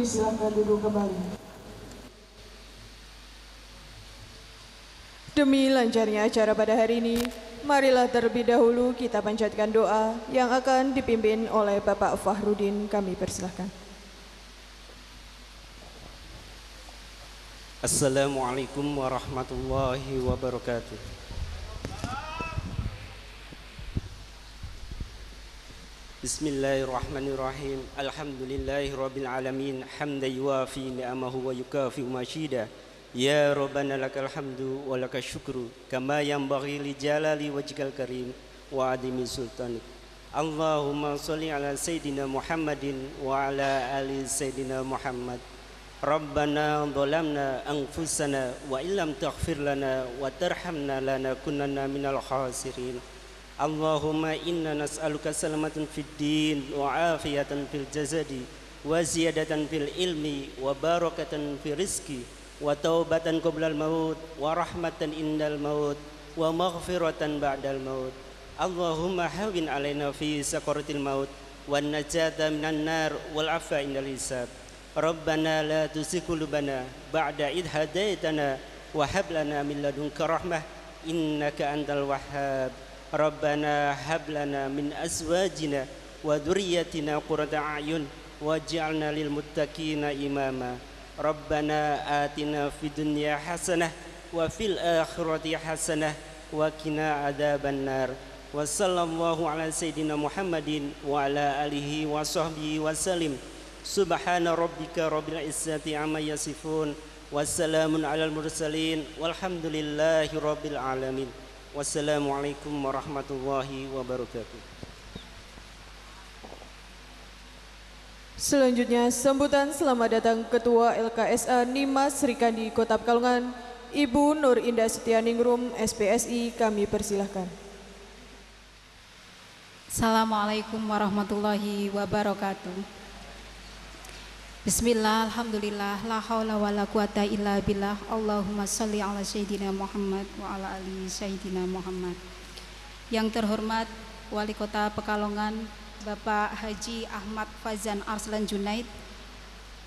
Disilahkan duduk kembali. Demi lancarnya acara pada hari ini, marilah terlebih dahulu kita panjatkan doa yang akan dipimpin oleh Bapak Fahrudin. Kami persilahkan. Assalamualaikum warahmatullahi wabarakatuh. Bismillahirrahmanirrahim. Alhamdulillahirabbil alamin. Hamdan yuwafi ni'amahu wa yukafi masyidah. Ya Rabbana lakal hamdu wa lakal syukru kama yanbaghi li jalali wajhikal karim wa adimi sultanik. Allahumma sholli ala sayyidina Muhammadin wa ala ali sayyidina Muhammad. Rabbana dhalamna anfusana wa illam taghfir lana wa tarhamna lanakunanna minal khasirin. Allahumma inna nas'aluka salamatan fid din wa afiyatan fil jasadi wa ziyadatan fil ilmi wa barakatan fil rizqi wa taubatan qoblal maut wa rahmatan indal maut wa maghfiratan ba'dal maut. Allahumma hawin alaina fi sakaratil maut wan najata minan nar wal afwa indal hisab. Rabbana la tuzigh qulubana ba'da idh hadaitana wa hab lana min ladunka rahmah innaka antal wahhab. Rabbana hab lana min azwajina wa dhurriyyatina qurrata a'yun waj'alna lil muttaqina imama. Rabbana atina fid dunya hasanah wa fil akhirati hasanah wa qina adzabannar. Wa sallallahu ala sayyidina Muhammadin wa ala alihi wa sahbihi wa salim. Subhana rabbika rabbil izzati amma yasifun wassalamun alal mursalin walhamdulillahi rabbil alamin. Wassalamualaikum warahmatullahi wabarakatuh. Selanjutnya, sambutan selamat datang Ketua LKSA Nimas Srikandi Kota Pekalongan, Ibu Nur Indah Setianingrum, SPSI. Kami persilahkan. Assalamualaikum warahmatullahi wabarakatuh. Bismillah, alhamdulillah, la haula wa la quwata illa billah. Allahumma sholli ala sayyidina Muhammad wa ala ali sayyidina Muhammad. Yang terhormat Wali Kota Pekalongan Bapak Haji Ahmad Fazan Arslan Junaid,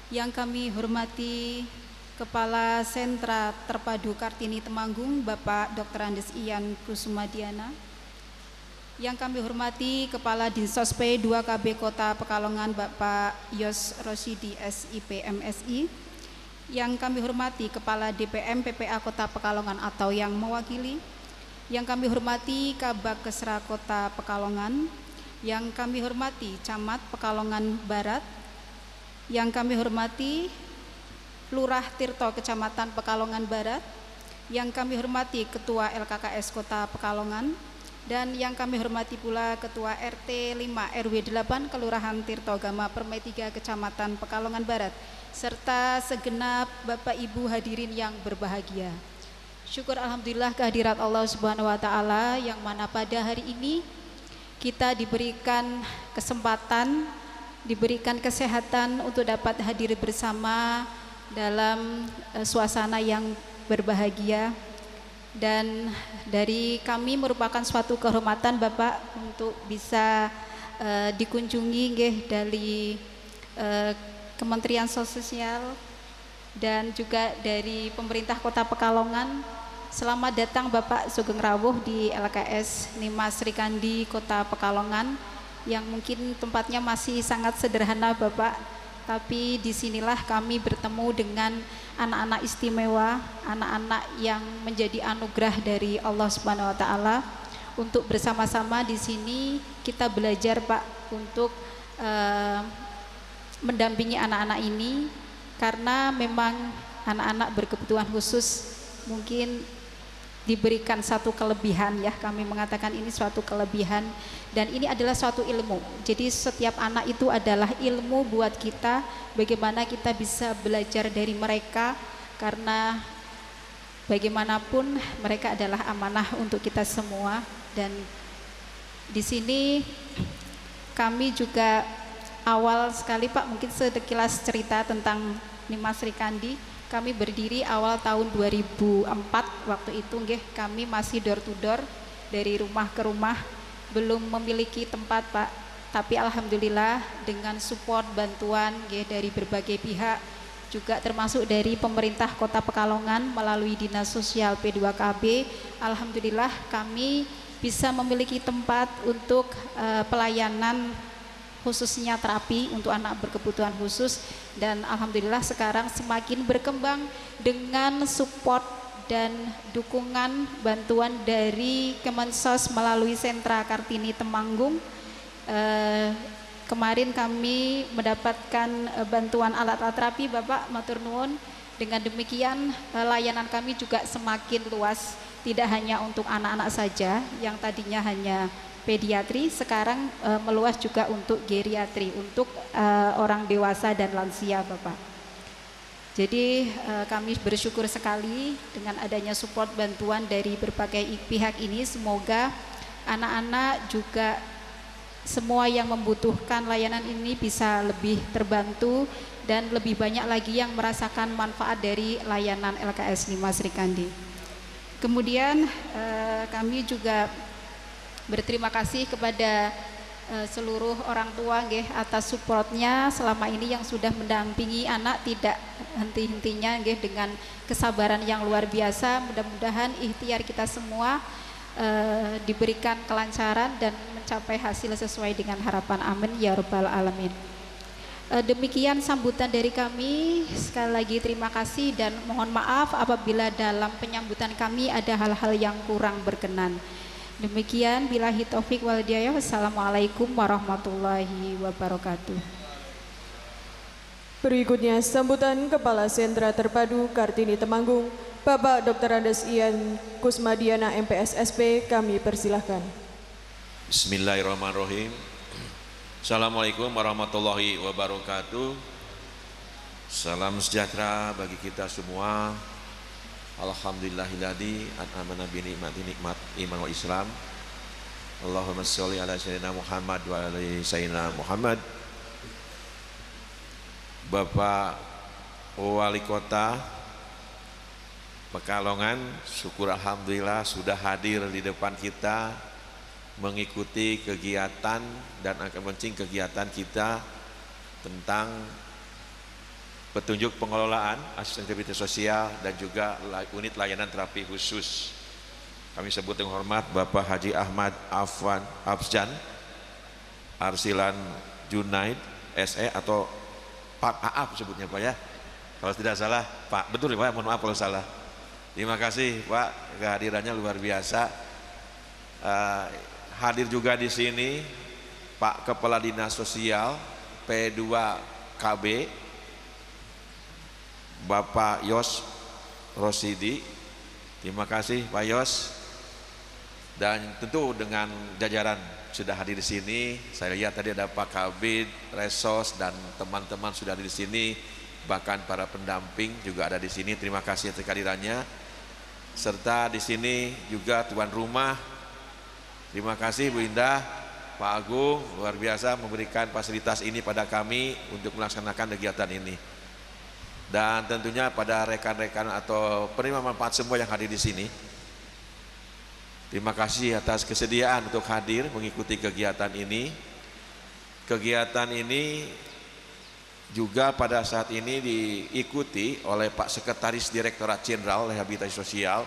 yang kami hormati Kepala Sentra Terpadu Kartini Temanggung Bapak Dr. Andes Ian Kusumadiana, yang kami hormati Kepala Dinsos P2 KB Kota Pekalongan Bapak Yos Rosidi SIP MSI, yang kami hormati Kepala DPM PPA Kota Pekalongan atau yang mewakili, yang kami hormati Kabag Kesra Kota Pekalongan, yang kami hormati Camat Pekalongan Barat, yang kami hormati Lurah Tirto Kecamatan Pekalongan Barat, yang kami hormati Ketua LKKS Kota Pekalongan, dan yang kami hormati pula Ketua RT 5 RW 8 Kelurahan Tirtogama Permai 3 Kecamatan Pekalongan Barat, serta segenap Bapak Ibu hadirin yang berbahagia. Syukur alhamdulillah kehadirat Allah Subhanahu wa taala yang mana pada hari ini kita diberikan kesempatan, diberikan kesehatan untuk dapat hadir bersama dalam suasana yang berbahagia. Dan dari kami merupakan suatu kehormatan Bapak untuk bisa dikunjungi nggih dari Kementerian Sosial dan juga dari pemerintah Kota Pekalongan. Selamat datang Bapak Sugeng Rawuh di LKS Nimas Srikandi Kota Pekalongan, yang mungkin tempatnya masih sangat sederhana Bapak, tapi disinilah kami bertemu dengan anak-anak istimewa, anak-anak yang menjadi anugerah dari Allah Subhanahu wa taala. Untuk bersama-sama di sini kita belajar Pak untuk mendampingi anak-anak ini, karena memang anak-anak berkebutuhan khusus mungkin diberikan satu kelebihan, ya kami mengatakan ini suatu kelebihan, dan ini adalah suatu ilmu. Jadi setiap anak itu adalah ilmu buat kita, bagaimana kita bisa belajar dari mereka, karena bagaimanapun mereka adalah amanah untuk kita semua. Dan di sini kami juga awal sekali Pak, mungkin sekilas cerita tentang Nimas Srikandi. Kami berdiri awal tahun 2004, waktu itu nggih kami masih door to door, dari rumah ke rumah, belum memiliki tempat Pak. tapi alhamdulillah dengan support bantuan nggih dari berbagai pihak, juga termasuk dari pemerintah Kota Pekalongan melalui Dinas Sosial P2KB, alhamdulillah kami bisa memiliki tempat untuk pelayanan khususnya terapi untuk anak berkebutuhan khusus, dan alhamdulillah sekarang semakin berkembang dengan support dan dukungan bantuan dari Kemensos melalui Sentra Kartini Temanggung. Kemarin kami mendapatkan bantuan alat-alat terapi, Bapak matur nuwun. Dengan demikian layanan kami juga semakin luas, tidak hanya untuk anak-anak saja yang tadinya hanya pediatri, sekarang meluas juga untuk geriatri, untuk orang dewasa dan lansia, Bapak. Jadi kami bersyukur sekali dengan adanya support bantuan dari berbagai pihak ini. Semoga anak-anak juga semua yang membutuhkan layanan ini bisa lebih terbantu dan lebih banyak lagi yang merasakan manfaat dari layanan LKS 5 Srikandi. Kemudian kami juga berterima kasih kepada seluruh orang tua nggih atas supportnya selama ini yang sudah mendampingi anak tidak henti-hentinya nggih dengan kesabaran yang luar biasa. Mudah-mudahan ikhtiar kita semua diberikan kelancaran dan mencapai hasil sesuai dengan harapan, amin ya rabbal alamin. Demikian sambutan dari kami. Sekali lagi terima kasih dan mohon maaf apabila dalam penyambutan kami ada hal-hal yang kurang berkenan. Demikian, billahi taufik wal hidayah. Wassalamualaikum warahmatullahi wabarakatuh. Berikutnya sambutan Kepala Sentra Terpadu Kartini Temanggung, Bapak Dr. Andes Ian Kusmadiana MPSSP, kami persilahkan. Bismillahirrahmanirrahim. Assalamualaikum warahmatullahi wabarakatuh. Salam sejahtera bagi kita semua. Alhamdulillahilladzi an'amana bi nikmat iman wa Islam. Allahumma sholli ala sayyidina Muhammad wa ala sayyidina Muhammad. Bapak Wali Kota Pekalongan, syukur alhamdulillah sudah hadir di depan kita mengikuti kegiatan dan akan mencing kegiatan kita tentang petunjuk pengelolaan asistensi sosial dan juga unit layanan terapi khusus. Kami sebut dengan hormat Bapak Haji Ahmad Afjan Arsilan Junaid SE atau Pak Aap sebutnya Pak ya. Kalau tidak salah Pak, betul ya Pak, mohon maaf kalau salah. Terima kasih Pak, kehadirannya luar biasa. Hadir juga di sini Pak Kepala Dinas Sosial P2KB Bapak Yos Rosidi. Terima kasih Pak Yos. Dan tentu dengan jajaran sudah hadir di sini. Saya lihat tadi ada Pak Kabid, Resos dan teman-teman sudah ada di sini. Bahkan para pendamping juga ada di sini. Terima kasih atas kehadirannya. Serta di sini juga tuan rumah. Terima kasih Bu Indah, Pak Agung, luar biasa memberikan fasilitas ini pada kami untuk melaksanakan kegiatan ini. Dan tentunya pada rekan-rekan atau penerima manfaat semua yang hadir di sini. Terima kasih atas kesediaan untuk hadir mengikuti kegiatan ini. Kegiatan ini juga pada saat ini diikuti oleh Pak Sekretaris Direktorat Jenderal Rehabilitasi Sosial,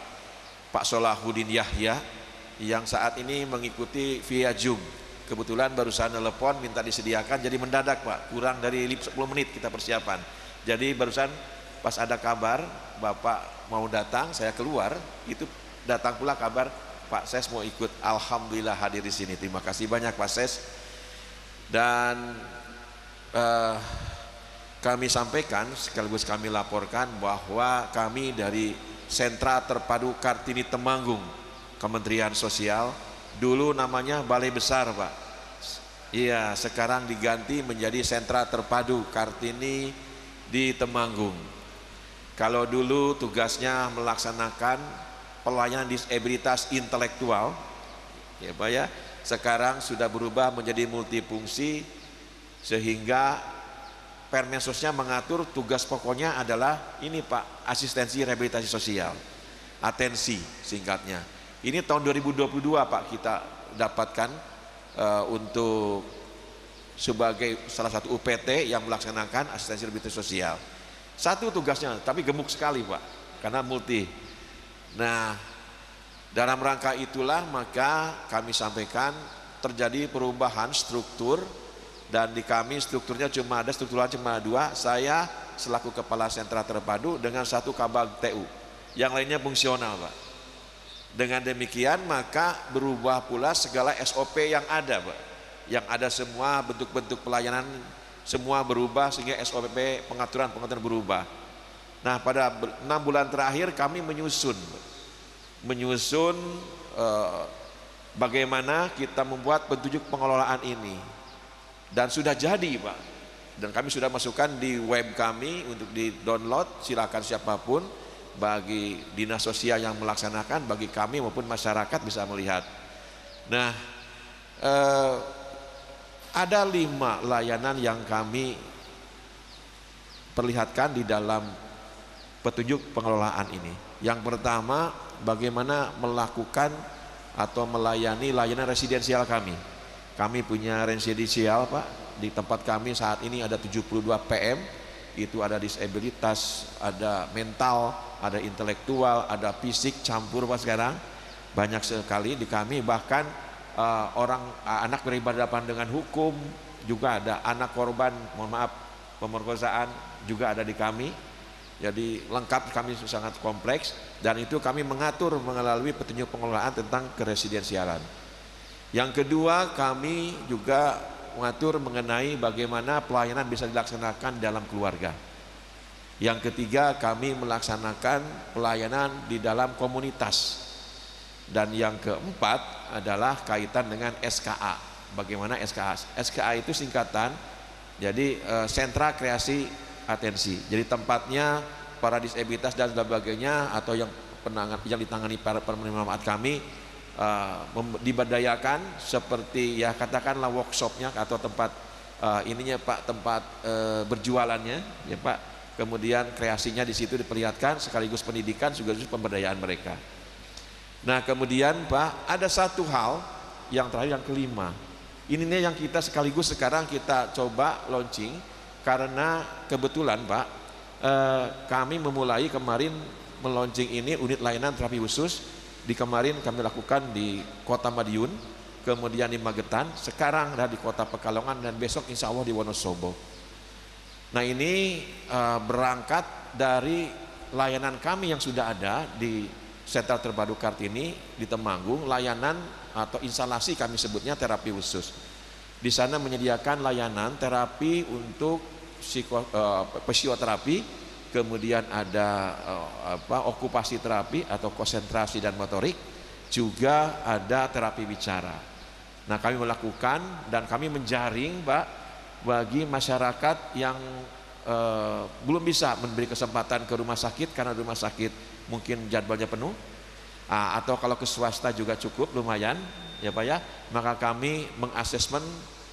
Pak Solahuddin Yahya, yang saat ini mengikuti via Zoom. Kebetulan barusan telepon minta disediakan, jadi mendadak Pak, kurang dari 10 menit kita persiapan. Jadi barusan pas ada kabar Bapak mau datang, saya keluar, itu datang pula kabar Pak Ses mau ikut. Alhamdulillah hadir di sini. Terima kasih banyak Pak Ses. Dan kami sampaikan sekaligus kami laporkan bahwa kami dari Sentra Terpadu Kartini Temanggung, Kementerian Sosial, dulu namanya Balai Besar Pak. Iya, sekarang diganti menjadi Sentra Terpadu Kartini di Temanggung. Kalau dulu tugasnya melaksanakan pelayanan disabilitas intelektual, ya Pak ya, sekarang sudah berubah menjadi multifungsi sehingga Permensosnya mengatur tugas pokoknya adalah ini Pak, asistensi rehabilitasi sosial, atensi singkatnya. Ini tahun 2022 Pak kita dapatkan untuk sebagai salah satu UPT yang melaksanakan asistensi rehabilitasi sosial. Satu tugasnya, tapi gemuk sekali Pak, karena multi. Nah, dalam rangka itulah maka kami sampaikan terjadi perubahan struktur, dan di kami strukturnya strukturnya cuma dua, saya selaku kepala sentra terpadu dengan satu kabag TU, yang lainnya fungsional Pak. Dengan demikian maka berubah pula segala SOP yang ada Pak, yang ada semua bentuk-bentuk pelayanan semua berubah, sehingga SOP pengaturan berubah. Nah, pada 6 bulan terakhir kami menyusun bagaimana kita membuat petunjuk pengelolaan ini, dan sudah jadi Pak, dan kami sudah masukkan di web kami untuk di download, silakan siapapun, bagi dinas sosial yang melaksanakan, bagi kami maupun masyarakat bisa melihat. Nah, ada 5 layanan yang kami perlihatkan di dalam petunjuk pengelolaan ini. Yang pertama, bagaimana melakukan atau melayani layanan residensial kami. Kami punya residensial Pak, di tempat kami saat ini ada 72 PM, itu ada disabilitas, ada mental, ada intelektual, ada fisik, campur Pak sekarang. Banyak sekali di kami, bahkan anak berhadapan dengan hukum juga ada, anak korban pemerkosaan juga ada di kami. Jadi lengkap, kami sangat kompleks, dan itu kami mengatur melalui petunjuk pengelolaan tentang keresidensialan. Yang kedua, kami juga mengatur mengenai bagaimana pelayanan bisa dilaksanakan dalam keluarga. Yang ketiga, kami melaksanakan pelayanan di dalam komunitas. Dan yang keempat adalah kaitan dengan SKA. Bagaimana SKA? SKA itu singkatan, jadi sentra kreasi atensi. Jadi tempatnya para disabilitas dan sebagainya, atau yang ditangani para penerima manfaat kami, diberdayakan seperti ya katakanlah workshopnya atau tempat ininya Pak, tempat berjualannya ya Pak, kemudian kreasinya di situ diperlihatkan, sekaligus pendidikan juga pemberdayaan mereka. Nah, kemudian Pak, ada satu hal yang terakhir, yang kelima, ini yang kita sekaligus sekarang kita coba launching, karena kebetulan Pak, kami memulai kemarin meluncing ini unit layanan terapi khusus. Di kemarin kami lakukan di Kota Madiun, kemudian di Magetan, sekarang ada di Kota Pekalongan, dan besok insya Allah di Wonosobo. Nah, ini berangkat dari layanan kami yang sudah ada di Sentra Terpadu Kartini di Temanggung, layanan atau instalasi kami sebutnya terapi khusus. Di sana menyediakan layanan terapi untuk fisioterapi, kemudian ada okupasi terapi atau konsentrasi dan motorik, juga ada terapi bicara. Nah, kami melakukan dan kami menjaring Pak, bagi masyarakat yang belum bisa memberi kesempatan ke rumah sakit karena rumah sakit mungkin jadwalnya penuh, atau kalau ke swasta juga cukup lumayan ya Pak ya, maka kami mengasesmen,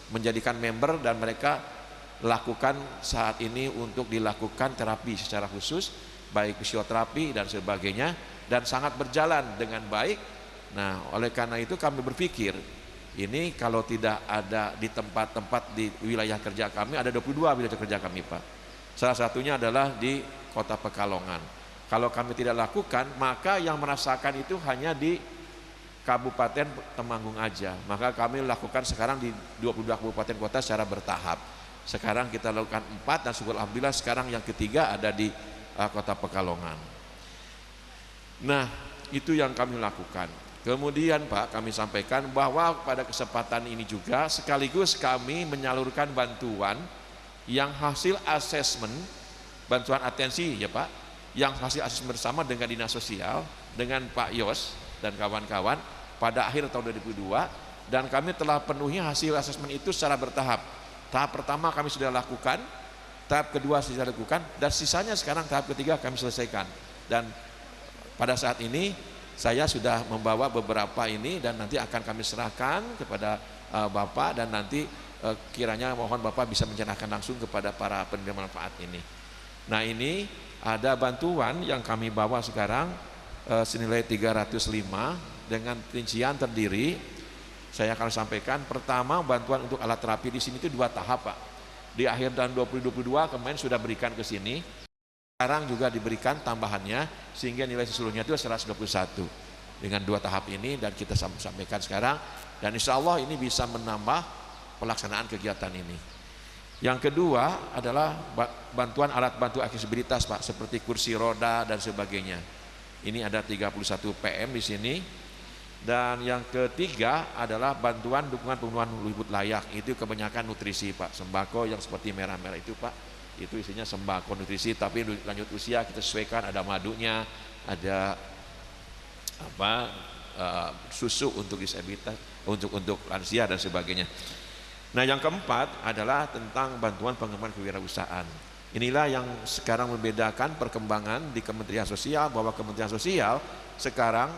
menjadikan member, dan mereka lakukan saat ini untuk dilakukan terapi secara khusus, baik fisioterapi dan sebagainya, dan sangat berjalan dengan baik. Nah, oleh karena itu kami berpikir, ini kalau tidak ada di tempat-tempat di wilayah kerja kami, ada 22 wilayah kerja kami Pak. Salah satunya adalah di Kota Pekalongan. Kalau kami tidak lakukan, maka yang merasakan itu hanya di Kabupaten Temanggung aja. Maka kami lakukan sekarang di 22 kabupaten kota secara bertahap. Sekarang kita lakukan 4, dan syukur alhamdulillah sekarang yang ketiga ada di Kota Pekalongan. Nah, itu yang kami lakukan. Kemudian Pak, kami sampaikan bahwa pada kesempatan ini juga sekaligus kami menyalurkan bantuan yang hasil asesmen, bantuan atensi ya Pak, yang hasil asesmen bersama dengan Dinas Sosial, dengan Pak Yos dan kawan-kawan pada akhir tahun 2002, dan kami telah penuhi hasil asesmen itu secara bertahap. Tahap pertama kami sudah lakukan, tahap kedua sudah lakukan, dan sisanya sekarang tahap ketiga kami selesaikan. Dan pada saat ini saya sudah membawa beberapa ini, dan nanti akan kami serahkan kepada Bapak, dan nanti kiranya mohon Bapak bisa menceritakan langsung kepada para penerima manfaat ini. Nah, ini ada bantuan yang kami bawa sekarang senilai 305 dengan rincian terdiri Saya akan sampaikan. Pertama, bantuan untuk alat terapi di sini itu 2 tahap, Pak. Di akhir tahun 2022 kemarin sudah berikan ke sini. Sekarang juga diberikan tambahannya sehingga nilai seluruhnya itu 121 dengan 2 tahap ini, dan kita sampaikan sekarang, dan insya Allah ini bisa menambah pelaksanaan kegiatan ini. Yang kedua adalah bantuan alat bantu aksesibilitas, Pak, seperti kursi roda dan sebagainya. Ini ada 31 PM di sini. Dan yang ketiga adalah bantuan dukungan pemenuhan hidup layak. Itu kebanyakan nutrisi, Pak. Sembako yang seperti merah-merah itu, Pak, itu isinya sembako nutrisi, tapi lanjut usia kita sesuaikan, ada madunya, ada susu untuk disabilitas, untuk lansia dan sebagainya. Nah, yang keempat adalah tentang bantuan pengembangan kewirausahaan. Inilah yang sekarang membedakan perkembangan di Kementerian Sosial, bahwa Kementerian Sosial sekarang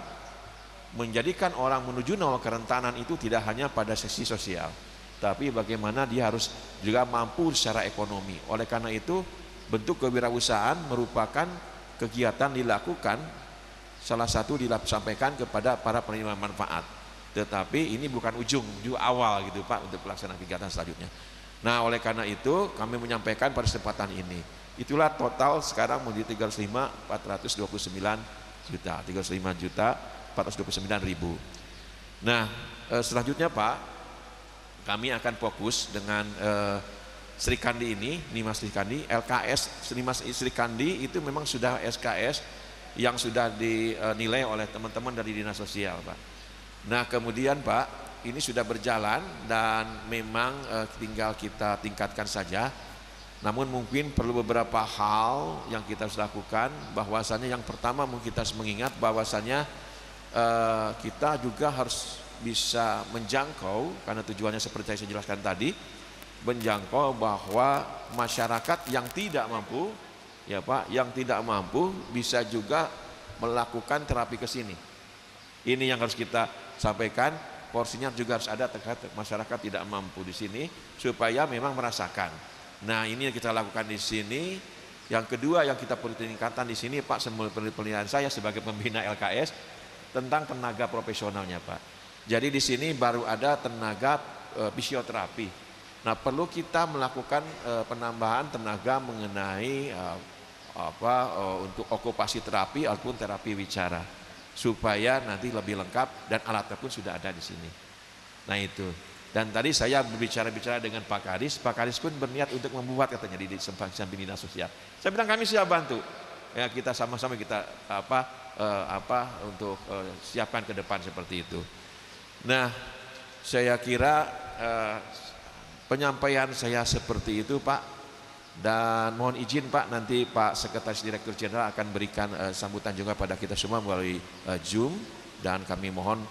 menjadikan orang menuju nol kerentanan itu tidak hanya pada sisi sosial, tapi bagaimana dia harus juga mampu secara ekonomi. Oleh karena itu, bentuk kewirausahaan merupakan kegiatan dilakukan, salah satu disampaikan kepada para penerima manfaat. Tetapi ini bukan ujung awal gitu, Pak, untuk pelaksanaan kegiatan selanjutnya. Nah, oleh karena itu kami menyampaikan pada kesempatan ini, itulah total sekarang menjadi 35.429 juta, 35.429.000. Nah, selanjutnya, Pak, kami akan fokus dengan Sri Kandi ini, Nimas Sri Kandi, LKS Nimas Sri Kandi itu memang sudah SKS yang sudah dinilai oleh teman-teman dari Dinas Sosial, Pak. Nah, kemudian, Pak, ini sudah berjalan dan memang tinggal kita tingkatkan saja. Namun mungkin perlu beberapa hal yang kita harus lakukan. Bahwasannya yang pertama mungkin kita harus mengingat bahwasannya kita juga harus bisa menjangkau, karena tujuannya seperti yang saya jelaskan tadi, menjangkau bahwa masyarakat yang tidak mampu, ya Pak, yang tidak mampu bisa juga melakukan terapi ke sini. Ini yang harus kita sampaikan, porsinya juga harus ada terkait masyarakat tidak mampu di sini supaya memang merasakan. Nah, ini yang kita lakukan di sini. Yang kedua yang kita perlu tingkatkan di sini, Pak, penilaian saya sebagai pembina LKS tentang tenaga profesionalnya, Pak. Jadi di sini baru ada tenaga fisioterapi. Nah, perlu kita melakukan penambahan tenaga mengenai untuk okupasi terapi ataupun terapi wicara, supaya nanti lebih lengkap dan alatnya pun sudah ada di sini. Nah, itu. Dan tadi saya berbicara dengan Pak Kadis pun berniat untuk membuat, katanya, di samping dinas sosial. Saya bilang kami siap bantu. Ya, kita sama-sama kita untuk siapkan ke depan seperti itu. Nah, saya kira penyampaian saya seperti itu, Pak. Dan mohon izin, Pak, nanti Pak Sekretaris Direktur Jenderal akan berikan sambutan juga pada kita semua melalui Zoom. Dan kami mohon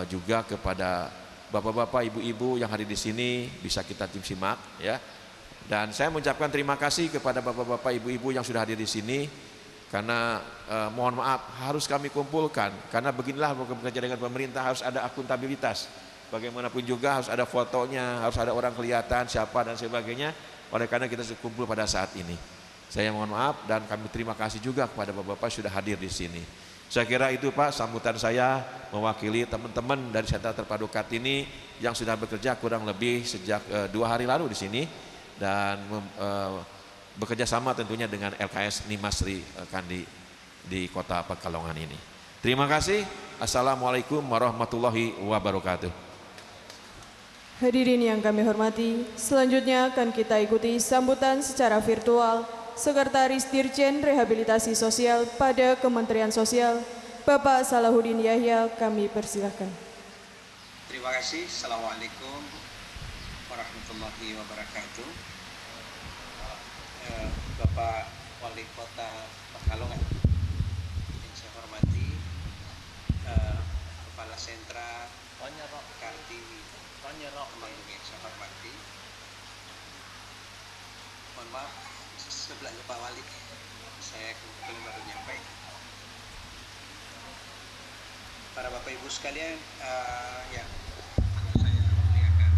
juga kepada bapak-bapak, ibu-ibu yang hadir di sini bisa kita simak, ya. Dan saya mengucapkan terima kasih kepada bapak-bapak, ibu-ibu yang sudah hadir di sini, karena mohon maaf harus kami kumpulkan, karena beginilah bekerja dengan pemerintah, harus ada akuntabilitas. Bagaimanapun juga harus ada fotonya, harus ada orang kelihatan siapa dan sebagainya. Oleh karena kita kumpul pada saat ini, saya mohon maaf dan kami terima kasih juga kepada bapak-bapak sudah hadir di sini. Saya kira itu, Pak, sambutan saya mewakili teman-teman dari Sentra Terpadu Kartini yang sudah bekerja kurang lebih sejak 2 hari lalu di sini, dan bekerja sama tentunya dengan LKS Nimas Sri Kandi di Kota Pekalongan ini. Terima kasih. Assalamualaikum warahmatullahi wabarakatuh. Hadirin yang kami hormati, selanjutnya akan kita ikuti sambutan secara virtual Sekretaris Dirjen Rehabilitasi Sosial pada Kementerian Sosial, Bapak Salahuddin Yahya. Kami persilahkan. Terima kasih. Assalamualaikum warahmatullahi wabarakatuh. Bapak Wali Kota Pekalongan yang saya hormati, Kepala Sentra Kartini Temanggung yang saya hormati, mohon maaf sebelah Pak Wali, saya kebetulan baru nyampe. Para Bapak Ibu sekalian, yang saya muliakan,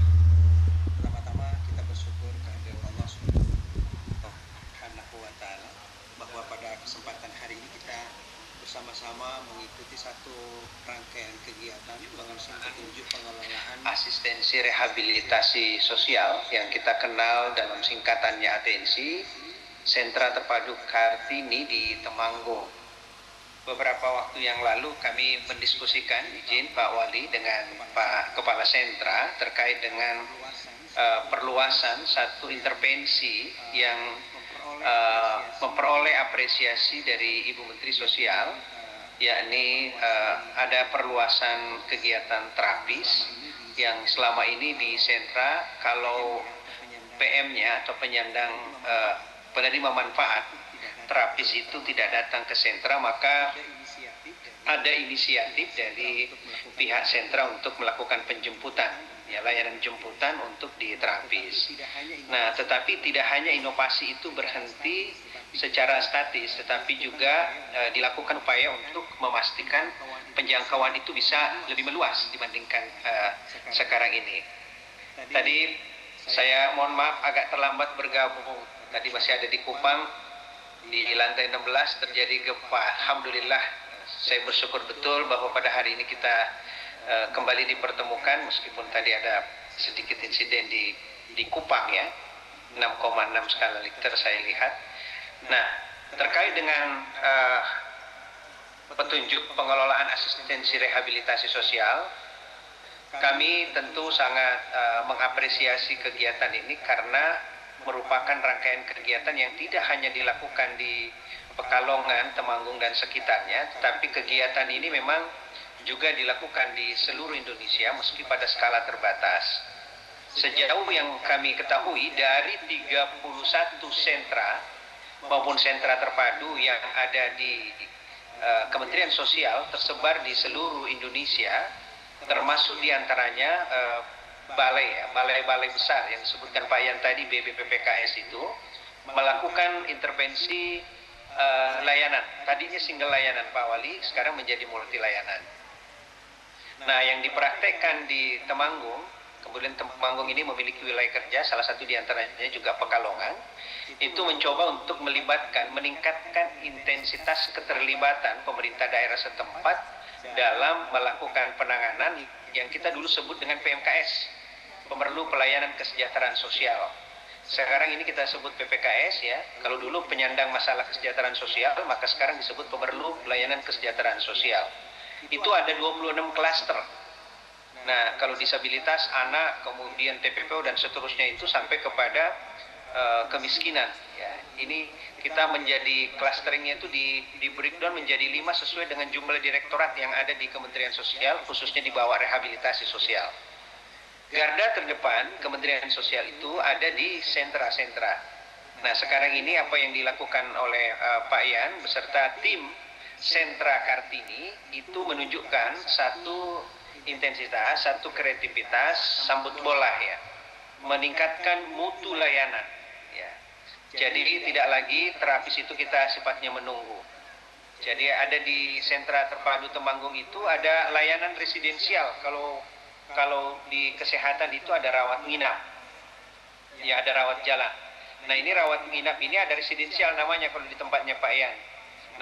pertama-tama kita bersyukur kehadirat Allah Subhanahu wa Ta'ala bahwa pada kesempatan hari ini kita bersama-sama mengikuti satu rangkaian kegiatan pengurusan petunjuk pengelolaan Rehabilitasi Sosial yang kita kenal dalam singkatannya atensi, Sentra Terpadu Kartini di Temanggung. Beberapa waktu yang lalu kami mendiskusikan, izin Pak Wali, dengan Pak Kepala Sentra terkait dengan perluasan satu intervensi yang memperoleh apresiasi dari Ibu Menteri Sosial, yakni ada perluasan kegiatan terapis yang selama ini di sentra kalau PM-nya atau penyandang penerima manfaat terapis itu tidak datang ke sentra, maka ada inisiatif dari pihak sentra untuk melakukan penjemputan, ya, layanan jemputan untuk di terapis. Nah, tetapi tidak hanya inovasi itu berhenti secara statis, tetapi juga dilakukan upaya untuk memastikan penjangkauan itu bisa lebih meluas dibandingkan sekarang ini. Tadi saya mohon maaf agak terlambat bergabung. Tadi masih ada di Kupang, di lantai 16 terjadi gempa. Alhamdulillah, saya bersyukur betul bahwa pada hari ini kita kembali dipertemukan, meskipun tadi ada sedikit insiden di Kupang, ya, 6,6 skala Richter saya lihat. Nah, terkait dengan petunjuk pengelolaan asistensi rehabilitasi sosial, kami tentu sangat mengapresiasi kegiatan ini karena merupakan rangkaian kegiatan yang tidak hanya dilakukan di Pekalongan, Temanggung, dan sekitarnya, tetapi kegiatan ini memang juga dilakukan di seluruh Indonesia meski pada skala terbatas. Sejauh yang kami ketahui, dari 31 sentra maupun sentra terpadu yang ada di Kementerian Sosial tersebar di seluruh Indonesia, termasuk diantaranya balai-balai besar yang disebutkan Pak Yan tadi, BBPPKS itu melakukan intervensi layanan. Tadinya single layanan Pak Wali, sekarang menjadi multi layanan. Nah, yang dipraktekkan di Temanggung, kemudian Temanggung ini memiliki wilayah kerja, salah satu diantaranya juga Pekalongan, itu mencoba untuk meningkatkan intensitas keterlibatan pemerintah daerah setempat dalam melakukan penanganan yang kita dulu sebut dengan PMKS, Pemerlu Pelayanan Kesejahteraan Sosial. Sekarang ini kita sebut PPKS, ya. Kalau dulu penyandang masalah kesejahteraan sosial, maka sekarang disebut Pemerlu Pelayanan Kesejahteraan Sosial. Itu ada 26 klaster. Nah, kalau disabilitas, anak, kemudian TPPO dan seterusnya itu sampai kepada kemiskinan, ya. Ini kita menjadi clusteringnya itu di breakdown menjadi 5 sesuai dengan jumlah direktorat yang ada di Kementerian Sosial, khususnya di bawah rehabilitasi sosial. Garda terdepan Kementerian Sosial itu ada di sentra-sentra. Nah, sekarang ini apa yang dilakukan oleh Pak Yan beserta tim sentra Kartini itu menunjukkan satu intensitas, satu kreativitas sambut bola, ya, meningkatkan mutu layanan, ya. Jadi tidak lagi terapis itu kita sifatnya menunggu. Jadi ada di sentra terpadu Temanggung itu ada layanan residensial. Kalau di kesehatan itu ada rawat nginap, ya, ada rawat jalan. Nah, ini rawat nginap ini ada residensial namanya kalau di tempatnya Pak Yan.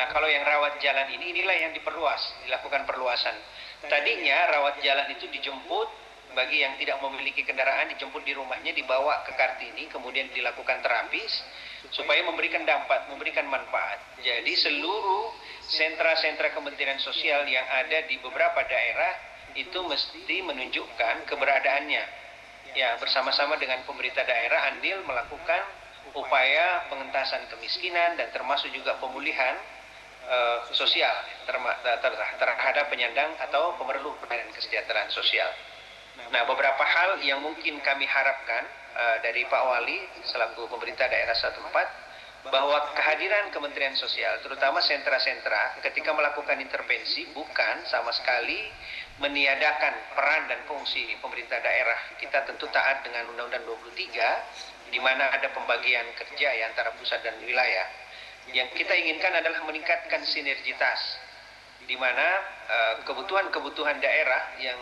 Nah, kalau yang rawat jalan inilah yang dilakukan perluasan. Tadinya rawat jalan itu dijemput, bagi yang tidak memiliki kendaraan dijemput di rumahnya, dibawa ke Kartini, kemudian dilakukan terapis supaya memberikan dampak, memberikan manfaat. Jadi seluruh sentra-sentra Kementerian Sosial yang ada di beberapa daerah itu mesti menunjukkan keberadaannya, ya, bersama-sama dengan pemerintah daerah andil melakukan upaya pengentasan kemiskinan dan termasuk juga pemulihan sosial terhadap penyandang atau pemerlu pelayanan kesejahteraan sosial. Nah, beberapa hal yang mungkin kami harapkan dari Pak Wali selaku pemerintah daerah setempat, bahwa kehadiran Kementerian Sosial, terutama sentra-sentra, ketika melakukan intervensi bukan sama sekali meniadakan peran dan fungsi pemerintah daerah. Kita tentu taat dengan Undang-Undang 23, di mana ada pembagian kerja, ya, antara pusat dan wilayah. Yang kita inginkan adalah meningkatkan sinergitas, di mana kebutuhan-kebutuhan daerah yang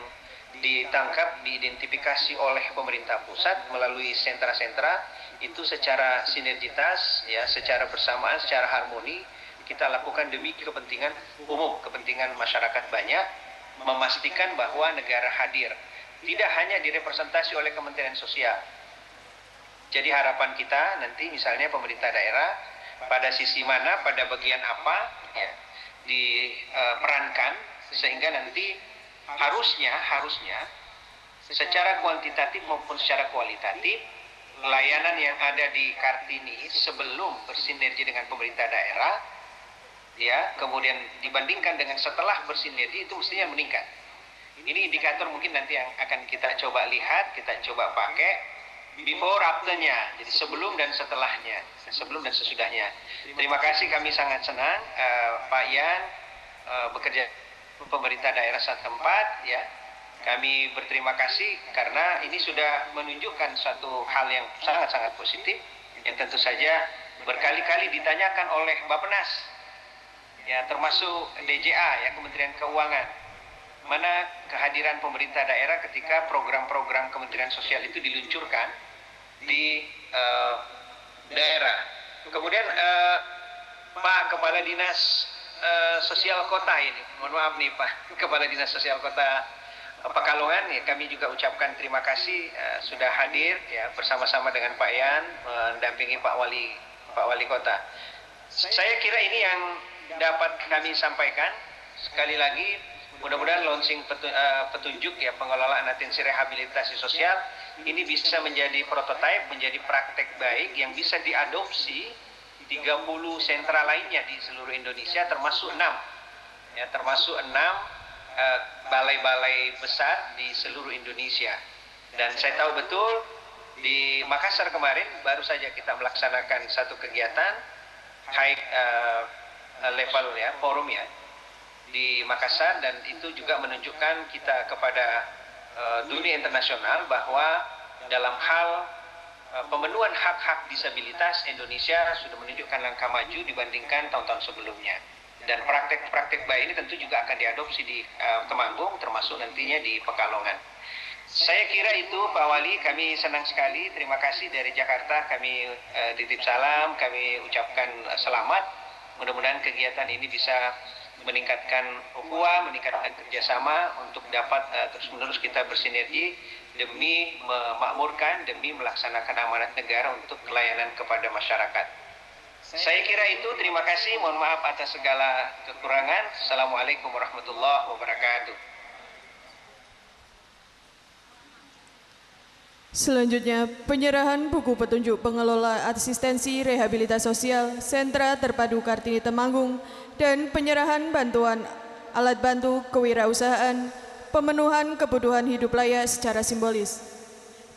ditangkap, diidentifikasi oleh pemerintah pusat melalui sentra-sentra itu secara sinergitas, ya, secara bersamaan, secara harmoni kita lakukan demi kepentingan umum, kepentingan masyarakat banyak, memastikan bahwa negara hadir tidak hanya direpresentasi oleh Kementerian Sosial. Jadi harapan kita nanti misalnya pemerintah daerah pada sisi mana, pada bagian apa ya, diperankan sehingga nanti harusnya secara kuantitatif maupun secara kualitatif layanan yang ada di Kartini sebelum bersinergi dengan pemerintah daerah ya, kemudian dibandingkan dengan setelah bersinergi itu mestinya meningkat. Ini indikator mungkin nanti yang akan kita coba lihat, kita coba pakai before after-nya, jadi sebelum dan setelahnya, sebelum dan sesudahnya. Terima kasih, kami sangat senang Pak Yan bekerja pemerintah daerah setempat ya. Kami berterima kasih karena ini sudah menunjukkan suatu hal yang sangat-sangat positif yang tentu saja berkali-kali ditanyakan oleh Bappenas ya, termasuk DJA ya, Kementerian Keuangan, mana kehadiran pemerintah daerah ketika program-program Kementerian Sosial itu diluncurkan di daerah. Kemudian Pak Kepala Dinas Sosial Kota ini, mohon maaf nih Pak Kepala Dinas Sosial Kota Pekalongan ya, kami juga ucapkan terima kasih sudah hadir ya bersama-sama dengan Pak Yan mendampingi Pak Wali Kota. Saya kira ini yang dapat kami sampaikan. Sekali lagi mudah-mudahan launching petunjuk ya pengelolaan atensi rehabilitasi sosial ini bisa menjadi prototipe, menjadi praktek baik yang bisa diadopsi 30 sentra lainnya di seluruh Indonesia, termasuk 6 ya, termasuk 6 balai-balai besar di seluruh Indonesia. Dan saya tahu betul di Makassar kemarin baru saja kita melaksanakan satu kegiatan high level ya, forum ya di Makassar, dan itu juga menunjukkan kita kepada dunia internasional bahwa dalam hal pemenuhan hak-hak disabilitas Indonesia sudah menunjukkan langkah maju dibandingkan tahun-tahun sebelumnya. Dan praktek-praktek baik ini tentu juga akan diadopsi di Temanggung, termasuk nantinya di Pekalongan. Saya kira itu Pak Wali, kami senang sekali. Terima kasih dari Jakarta, kami titip salam, kami ucapkan selamat. Mudah-mudahan kegiatan ini bisa meningkatkan ukhuwah, meningkatkan kerjasama untuk dapat terus-menerus kita bersinergi demi memakmurkan, demi melaksanakan amanat negara untuk pelayanan kepada masyarakat. Saya kira itu, terima kasih, mohon maaf atas segala kekurangan. Assalamualaikum warahmatullahi wabarakatuh. Selanjutnya, penyerahan buku petunjuk pengelola asistensi rehabilitasi sosial Sentra Terpadu Kartini Temanggung dan penyerahan bantuan alat bantu kewirausahaan pemenuhan kebutuhan hidup layak secara simbolis.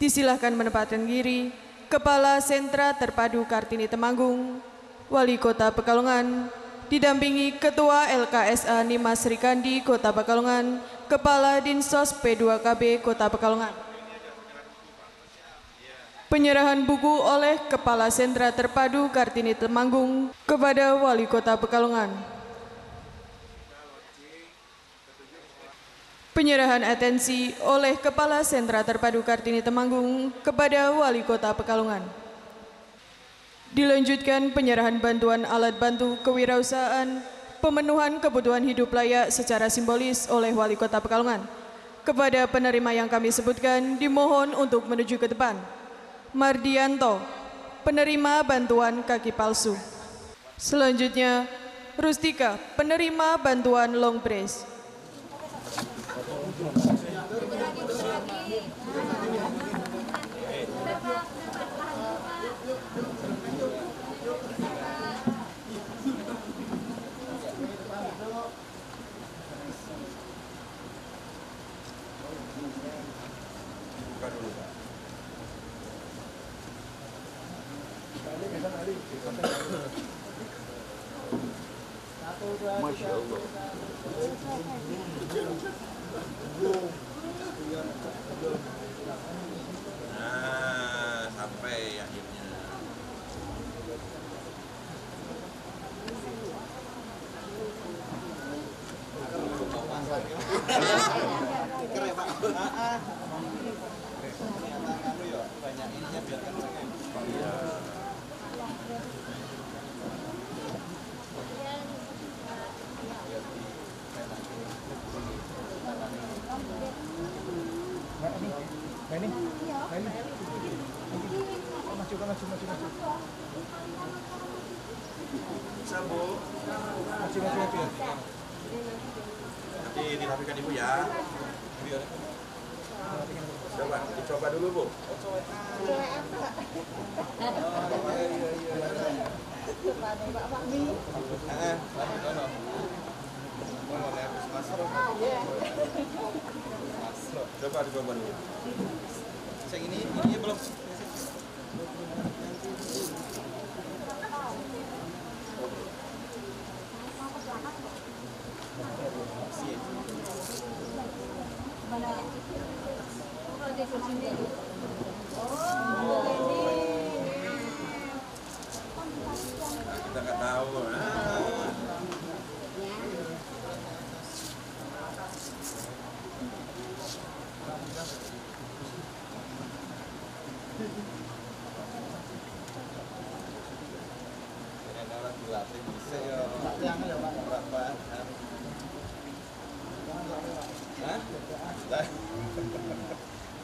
Disilahkan menempatkan diri Kepala Sentra Terpadu Kartini Temanggung, Wali Kota Pekalongan, didampingi Ketua LKSA Nimas Srikandi Kota Pekalongan, Kepala Dinsos P2KB Kota Pekalongan. Penyerahan buku oleh Kepala Sentra Terpadu Kartini Temanggung kepada Wali Kota Pekalongan. Penyerahan atensi oleh Kepala Sentra Terpadu Kartini Temanggung kepada Wali Kota Pekalongan. Dilanjutkan penyerahan bantuan alat bantu kewirausahaan pemenuhan kebutuhan hidup layak secara simbolis oleh Wali Kota Pekalongan. Kepada penerima yang kami sebutkan dimohon untuk menuju ke depan. Mardianto, penerima bantuan kaki palsu. Selanjutnya, Rustika, penerima bantuan long brace. Masya Allah. Nah, sampai akhirnya. Bisa Bu. Nanti dirapikan Ibu ya. Dicoba dulu Bu. Coba dicoba dulu. Yang ini belum. Kita nggak tahu.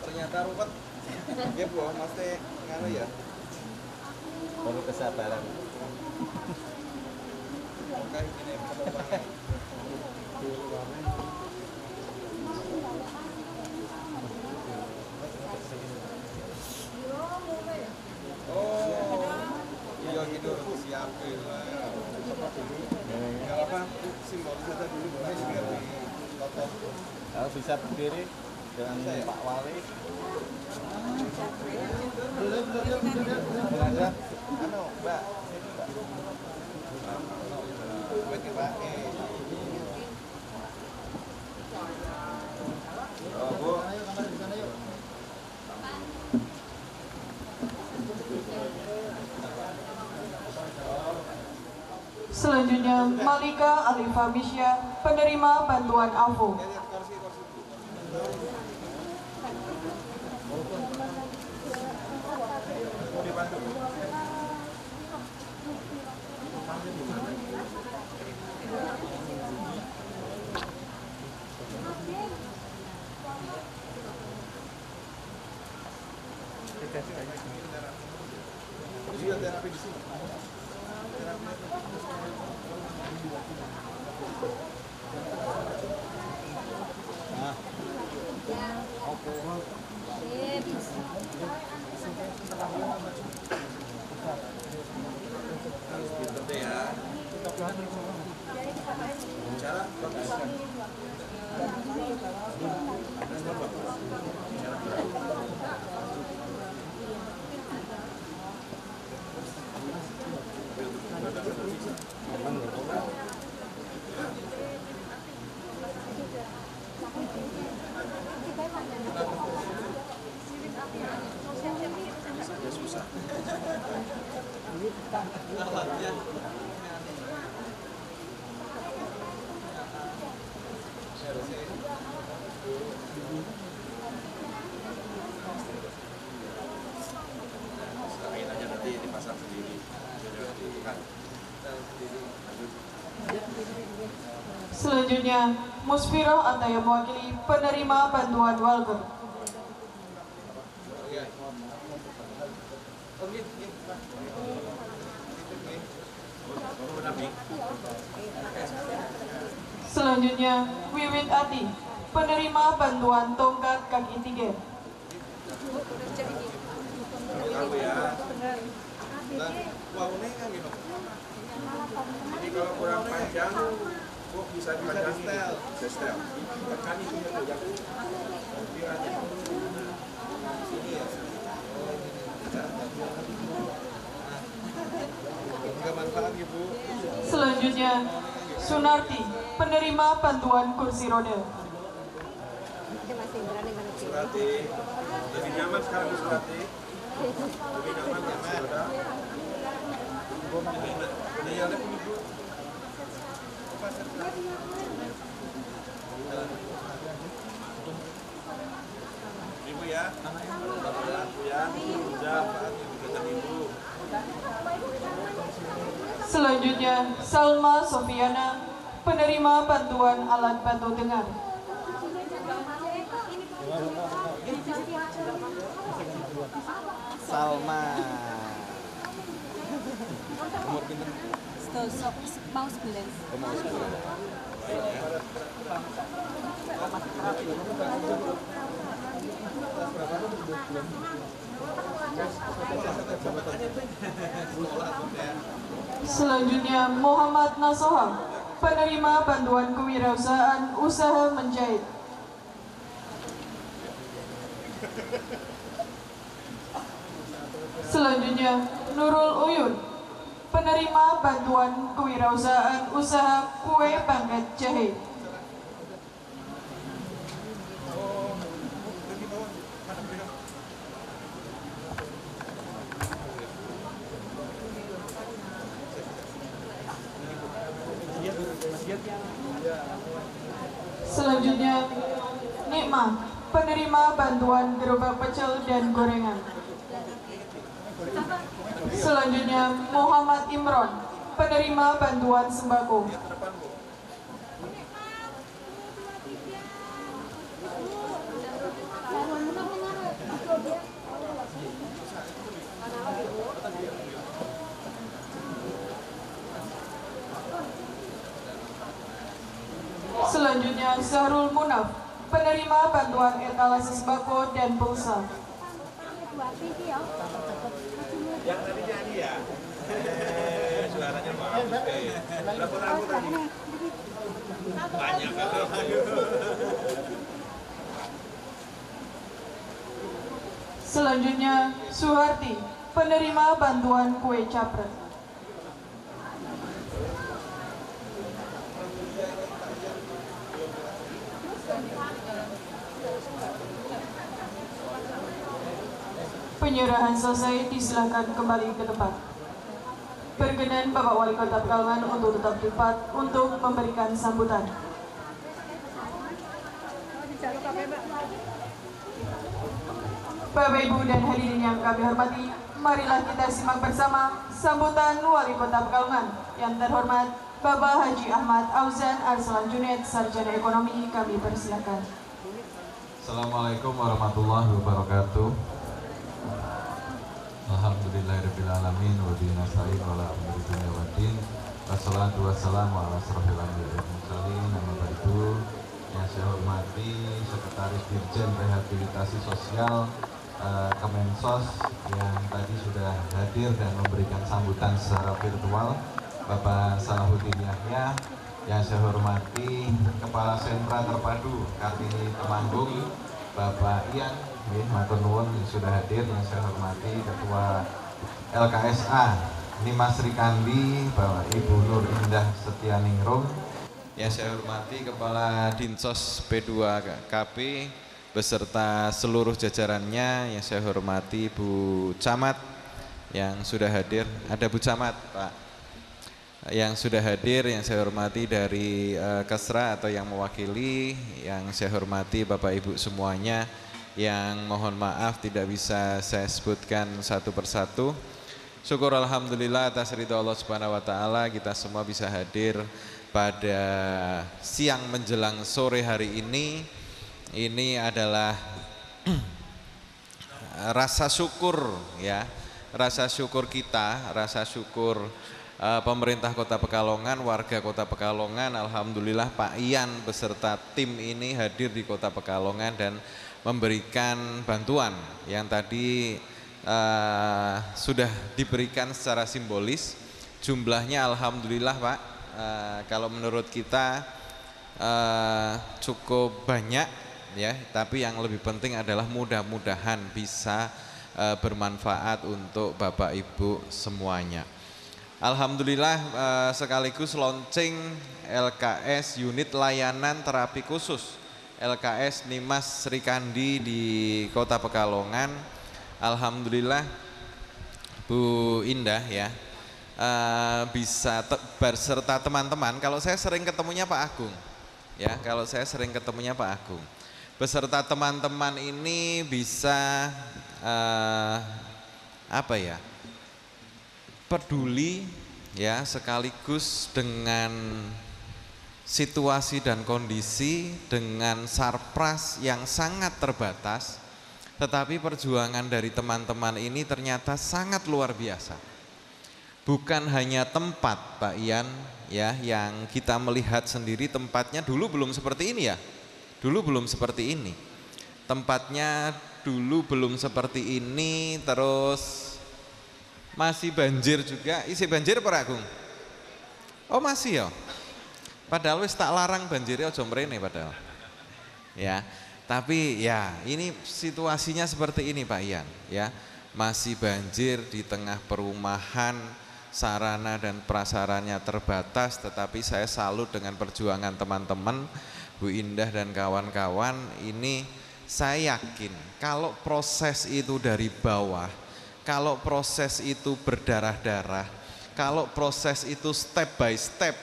Ternyata ruwet. Ya Bu, mesti nganu ya. Perlu kesabaran. Oke, ini penumpangnya. Oh, iya gitu, siapin lah. Nggak apa, simbol saja dulu, biar dipotong. Kalau bisa berdiri dengan Pak Wali. Belajar, Mbak. Oh, Bu. Selanjutnya, Malika Alifa Misya, penerima bantuan AFO. Iya, terapi di sini. Selanjutnya, Musfiroh Ataya mewakili penerima bantuan Walker. Selanjutnya, Wiwit Ati, penerima bantuan tongkat kaki tiga. Jadi kalau kurang panjang, kok bisa dipanjangin? Setel. Tekan itu ya. Selanjutnya, Sunarti, penerima bantuan kursi roda. Surati, lebih nyaman sekarang di Surati. Lebih nyaman ya, Surati. Ini yang ada Ibu. Ibu ya, Ibu ya, Ibu. Selanjutnya, Salma Sofiana, penerima bantuan alat bantu dengar. Salma. Umur pinten? Mau 11. Mau 10. Selanjutnya Muhammad Nasoha, penerima bantuan kewirausahaan usaha menjahit. Selanjutnya Nurul Uyun, penerima bantuan kewirausahaan usaha kue pangkat jahe. Selanjutnya Nikma, penerima bantuan gerobak pecel dan gorengan. Selanjutnya Muhammad Imron, penerima bantuan sembako. Selanjutnya Zahrul Munaf, penerima bantuan etalase sembako dan pulsa. Yang tadi nyanyi ya? Suaranya bagus. Lagu-lagu tadi. Banyak lagu. Selanjutnya Suharti, penerima bantuan kue capret. Penyerahan selesai, disilakan kembali ke tempat. Berkenan Bapak Wali Kota Pekalongan untuk tetap di tempat untuk memberikan sambutan. Bapak Ibu dan hadirin yang kami hormati, marilah kita simak bersama sambutan Wali Kota Pekalongan yang terhormat Bapak Haji Ahmad Auzan Arslan Junaid, Sarjana Ekonomi. Kami persilakan. Assalamualaikum warahmatullahi wabarakatuh. Alhamdulillahirrahmanirrahim. Wa bihi nasta'in wa la umuri dunya waddin. Wassalatu wassalamu ala asrofil anbiya'i wal mursalin. Nama ba'du. Yang saya hormati Sekretaris Dirjen Rehabilitasi Sosial Kemensos yang tadi sudah hadir dan memberikan sambutan secara virtual, Bapak Salahuddin Yahya. Yang saya hormati Kepala Sentra Terpadu Kartini Temanggung, Bapak Ian matur nuwun sudah hadir. Yang saya hormati Ketua LKSA Nimas Rikandi, Bapak Ibu Nur Indah Setianingrum. Yang saya hormati Kepala Dinsos P2KP beserta seluruh jajarannya. Yang saya hormati Bu Camat yang sudah hadir. Ada Bu Camat, Pak, yang sudah hadir. Yang saya hormati dari Kesra atau yang mewakili. Yang saya hormati Bapak Ibu semuanya, yang mohon maaf tidak bisa saya sebutkan satu persatu. Syukur alhamdulillah atas ridha Allah Subhanahu wa taala kita semua bisa hadir pada siang menjelang sore hari ini. Ini adalah rasa syukur ya. Rasa syukur kita, rasa syukur pemerintah Kota Pekalongan, warga Kota Pekalongan. Alhamdulillah Pak Ian beserta tim ini hadir di Kota Pekalongan dan memberikan bantuan yang tadi sudah diberikan secara simbolis. Jumlahnya alhamdulillah Pak, kalau menurut kita cukup banyak ya, tapi yang lebih penting adalah mudah-mudahan bisa bermanfaat untuk Bapak Ibu semuanya. Alhamdulillah sekaligus launching LKS unit layanan terapi khusus LKS Nimas Rikandi di Kota Pekalongan. Alhamdulillah Bu Indah ya bisa berserta teman-teman. Kalau saya sering ketemunya Pak Agung ya, kalau saya sering ketemunya Pak Agung beserta teman-teman ini bisa apa ya, peduli ya, sekaligus dengan situasi dan kondisi, dengan sarpras yang sangat terbatas, tetapi perjuangan dari teman-teman ini ternyata sangat luar biasa. bukan hanya tempat Pak Ian ya yang kita melihat sendiri, tempatnya dulu belum seperti ini ya. Dulu belum seperti ini. Tempatnya dulu belum seperti ini, terus masih banjir juga. Isi banjir apa Agung? Oh masih ya. Padahal wis tak larang banjirnya aja mrene padahal. Ya. Tapi ya ini situasinya seperti ini Pak Ian ya. Masih banjir di tengah perumahan, sarana dan prasarannya terbatas, tetapi saya salut dengan perjuangan teman-teman, Bu Indah dan kawan-kawan. Ini saya yakin kalau proses itu dari bawah, kalau proses itu berdarah-darah, kalau proses itu step by step,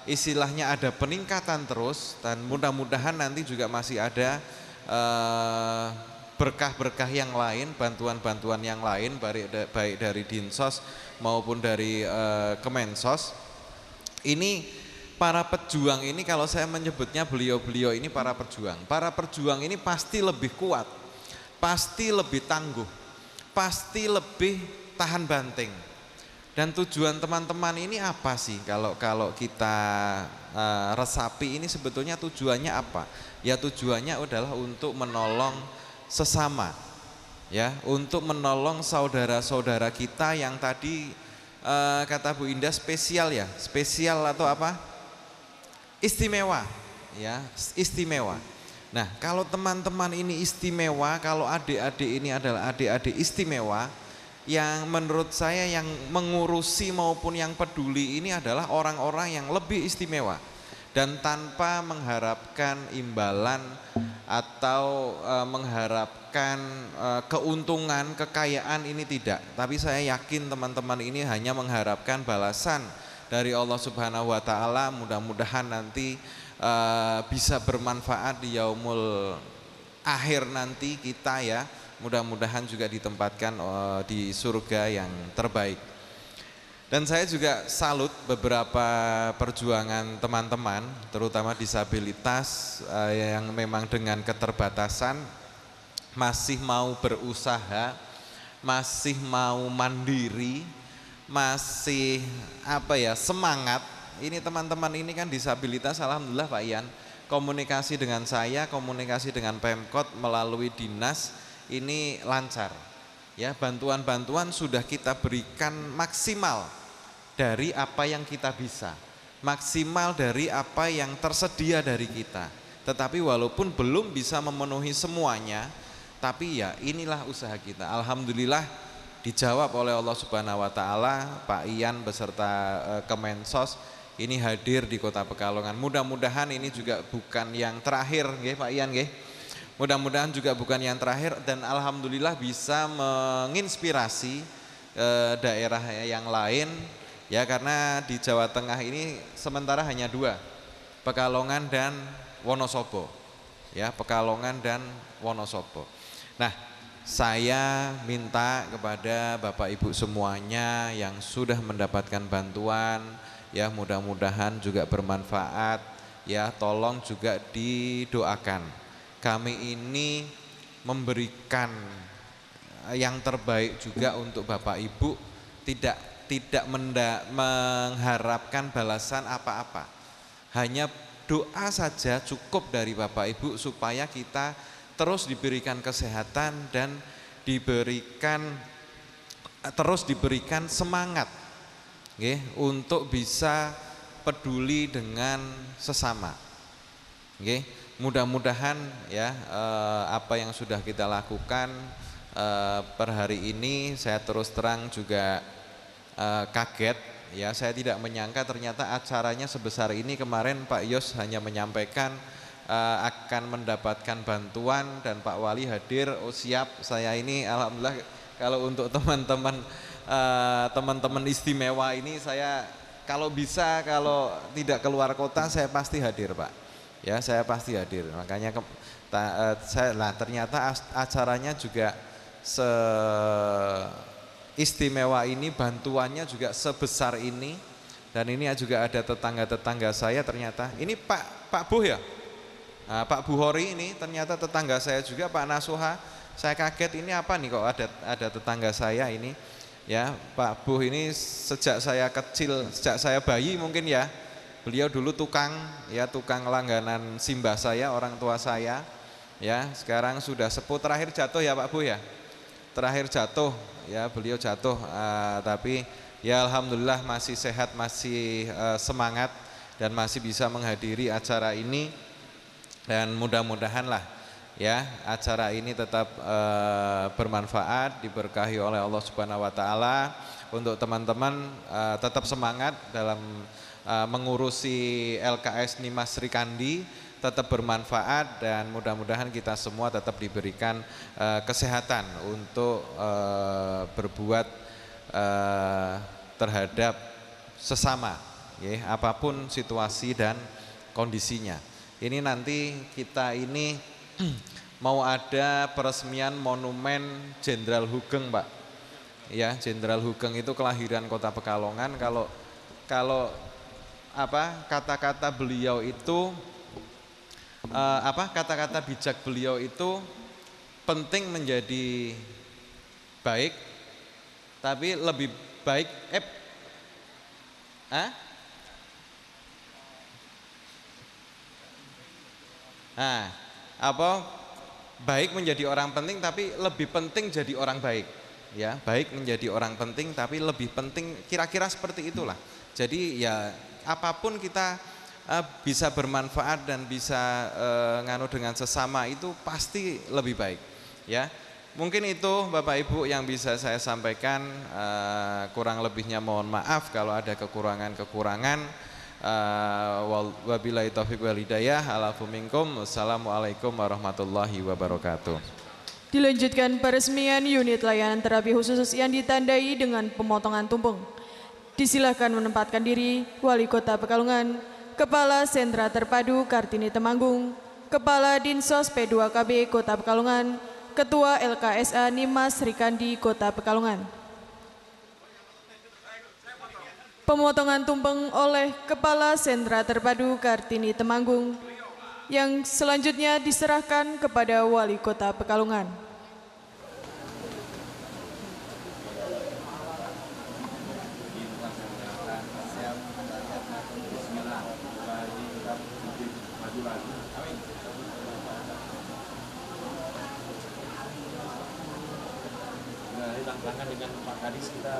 istilahnya ada peningkatan terus, dan mudah-mudahan nanti juga masih ada berkah-berkah yang lain, bantuan-bantuan yang lain, baik dari Dinsos maupun dari Kemensos. Ini para pejuang ini, kalau saya menyebutnya beliau-beliau ini para pejuang ini pasti lebih kuat, pasti lebih tangguh, pasti lebih tahan banting. Dan tujuan teman-teman ini apa sih? Kalau kita resapi ini sebetulnya tujuannya apa? Ya tujuannya adalah untuk menolong sesama, ya, untuk menolong saudara-saudara kita yang tadi kata Bu Indah spesial ya, spesial atau apa? Istimewa, ya, istimewa. Nah, kalau teman-teman ini istimewa, kalau adik-adik ini adalah adik-adik istimewa, yang menurut saya yang mengurusi maupun yang peduli ini adalah orang-orang yang lebih istimewa, dan tanpa mengharapkan imbalan atau mengharapkan keuntungan, kekayaan, ini tidak. Tapi saya yakin teman-teman ini hanya mengharapkan balasan dari Allah Subhanahu wa taala. Mudah-mudahan nanti bisa bermanfaat di yaumul akhir nanti kita ya. Mudah-mudahan juga ditempatkan di surga yang terbaik. Dan saya juga salut beberapa perjuangan teman-teman, terutama disabilitas yang memang dengan keterbatasan masih mau berusaha, masih mau mandiri, masih semangat. Ini teman-teman ini kan disabilitas, alhamdulillah Pak Ian, komunikasi dengan saya, komunikasi dengan Pemkot melalui dinas ini lancar. Ya, bantuan-bantuan sudah kita berikan maksimal dari apa yang kita bisa, maksimal dari apa yang tersedia dari kita. Tetapi walaupun belum bisa memenuhi semuanya, tapi ya inilah usaha kita. Alhamdulillah dijawab oleh Allah Subhanahu wa taala. Pak Ian beserta Kemensos ini hadir di Kota Pekalongan. Mudah-mudahan ini juga bukan yang terakhir, nggih Pak Ian nggih. Mudah-mudahan juga bukan yang terakhir, dan alhamdulillah bisa menginspirasi daerah yang lain ya, karena di Jawa Tengah ini sementara hanya 2, Pekalongan dan Wonosobo ya, Pekalongan dan Wonosobo. Nah, saya minta kepada Bapak Ibu semuanya yang sudah mendapatkan bantuan ya, mudah-mudahan juga bermanfaat ya, tolong juga didoakan. Kami ini memberikan yang terbaik juga untuk Bapak Ibu, tidak mengharapkan balasan apa-apa. Hanya doa saja cukup dari Bapak Ibu supaya kita terus diberikan kesehatan dan terus diberikan semangat untuk bisa peduli dengan sesama. Mudah-mudahan ya apa yang sudah kita lakukan per hari ini, saya terus terang juga kaget ya, saya tidak menyangka ternyata acaranya sebesar ini. Kemarin Pak Yos hanya menyampaikan akan mendapatkan bantuan dan Pak Wali hadir, oh siap. Saya ini alhamdulillah kalau untuk teman-teman istimewa ini, saya kalau bisa, kalau tidak keluar kota saya pasti hadir Pak. Ya, saya pasti hadir. Makanya ternyata acaranya juga seistimewa ini, bantuannya juga sebesar ini. Dan ini juga ada tetangga-tetangga saya ternyata. Ini Pak Buh ya? Nah, Pak Buhori ini ternyata tetangga saya juga, Pak Nasuha. Saya kaget, ini apa nih kok ada tetangga saya ini. Ya, Pak Buh ini sejak saya kecil, sejak saya bayi mungkin ya, beliau dulu tukang langganan simbah saya, orang tua saya. Ya, sekarang sudah sepuh, terakhir jatuh ya Pak Buh ya. Terakhir jatuh ya, beliau jatuh, tapi ya alhamdulillah masih sehat, masih semangat dan masih bisa menghadiri acara ini, dan mudah-mudahan lah ya acara ini tetap bermanfaat, diberkahi oleh Allah Subhanahu wa taala. Untuk teman-teman tetap semangat dalam mengurusi LKS Nimas Srikandi, tetap bermanfaat, dan mudah-mudahan kita semua tetap diberikan kesehatan untuk berbuat terhadap sesama ya, apapun situasi dan kondisinya. Ini nanti kita ini mau ada peresmian monumen Jenderal Hugeng, Pak. Ya, Jenderal Hugeng itu kelahiran Kota Pekalongan. Kalau kata-kata beliau itu kata-kata bijak beliau itu penting menjadi baik, tapi lebih baik baik menjadi orang penting tapi lebih penting jadi orang baik. Ya, baik menjadi orang penting tapi lebih penting, kira-kira seperti itulah. Jadi ya apapun kita bisa bermanfaat dan bisa nganu dengan sesama itu pasti lebih baik. Ya, mungkin itu Bapak Ibu yang bisa saya sampaikan. Kurang lebihnya mohon maaf kalau ada kekurangan. Wabillahi taufiq wal hidayah. Alafu minkum. Assalamualaikum warahmatullahi wabarakatuh. Dilanjutkan peresmian unit layanan terapi khusus yang ditandai dengan pemotongan tumpeng. Disilahkan menempatkan diri Wali Kota Pekalongan, Kepala Sentra Terpadu Kartini Temanggung, Kepala Dinsos P2KB Kota Pekalongan, Ketua LKSA Nimas Srikandi Kota Pekalongan. Pemotongan tumpeng oleh Kepala Sentra Terpadu Kartini Temanggung, yang selanjutnya diserahkan kepada Wali Kota Pekalongan. Dengan Pak Kadis kita